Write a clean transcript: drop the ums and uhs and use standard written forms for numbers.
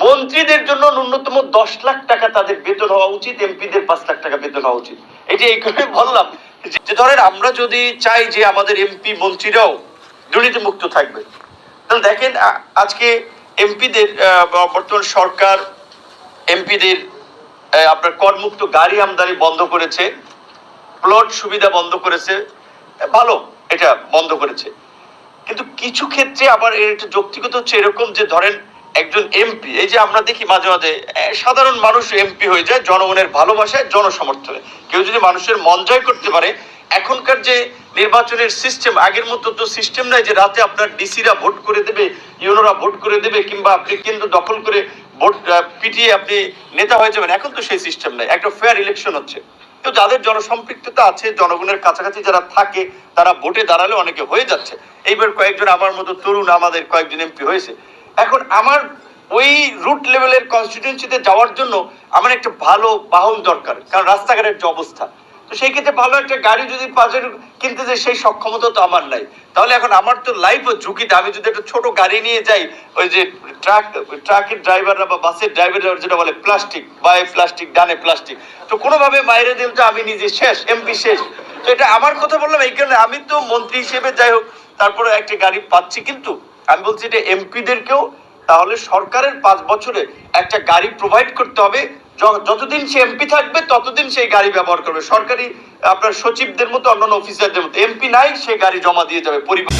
মন্ত্রীদের জন্য ন্যূনতম 10 লাখ টাকা তাদের বেতন হওয়া উচিত, এমপিদের 5 লাখ টাকা বেতন হওয়া উচিত। এই কারণে বললাম যে ধরেন আমরা যদি চাই যে আমাদের এমপি মন্ত্রীরাও দুর্নীতি মুক্ত থাকবে, তাহলে দেখেন আজকে এমপিদের বর্তমান সরকার এমপিদের আপনার করমুক্ত গাড়ি আমদানি বন্ধ করেছে, প্লট সুবিধা বন্ধ করেছে, ভালো এটা বন্ধ করেছে। কিন্তু কিছু ক্ষেত্রে আবার এর একটা যৌক্তিকতা হচ্ছে এরকম যে ধরেন একজন এমপি, এই যে আমরা দেখি মাঝে মাঝে সাধারণ মানুষ এমপি হয়ে যায় জনগণের ভালোবাসায়, জনসমর্থনে। কেউ যদি মানুষের মন জয় করতে পারে, এখনকার যে নির্বাচনের সিস্টেম, আগের মতো তো সিস্টেম নাই যে রাতে আপনার ডিসিরা ভোট করে দেবে, ইউনোরা ভোট করে দেবে, কিংবা আপনি কেন্দ্র দখল করে ভোট পিটিয়ে আপনি নেতা হয়ে যাবেন। এখন তো সেই সিস্টেম নাই, একটা ফেয়ার ইলেকশন হচ্ছে। তো যাদের জনসম্পৃক্ততা আছে, জনগণের কাছাকাছি যারা থাকে, তারা ভোটে দাঁড়ালে অনেকে হয়ে যাচ্ছে। এইবার কয়েকজন আমার মতো তরুণ আমাদের কয়েকজন এমপি হয়েছে। এখন আমার ওই রুট লেভেলের কনস্টিটিউয়েন্সিতে যাওয়ার জন্য আমার একটা ভালো বাহন দরকার, কারণ রাস্তাঘাটের যে অবস্থা। তো সেই ক্ষেত্রে ভালো একটা গাড়ি যদি বাজারে কিনতে যাই, সেই সক্ষমতা তো আমার নাই। তাহলে এখন আমার তো লাইফ ঝুঁকিতে। আমি যদি একটা ছোট গাড়ি নিয়ে যাই, ওই যে ট্রাকের ড্রাইভাররা বা বাসের ড্রাইভাররা যেটা বলে প্লাস্টিক, বায়ে প্লাস্টিক ডানে প্লাস্টিক, তো কোনোভাবে বাইরে দিলে তো আমি নিজে শেষ, এমপি শেষ। তো এটা আমার কথা বললাম এই কারণে, আমি তো মন্ত্রী হিসেবে যাই হোক তারপরে একটা গাড়ি পাচ্ছি, কিন্তু আমি বলছি এটা এমপিদেরকেও তাহলে সরকারের 5 বছরে একটা গাড়ি প্রোভাইড করতে হবে। যতদিন সে এমপি থাকবে ততদিন সেই গাড়ি ব্যবহার করবে, সরকারি আপনার সচিবদের মতো, অন্যান্য অফিসারদের মতো। এমপি নাই, সে গাড়ি জমা দিয়ে যাবে পরিবার।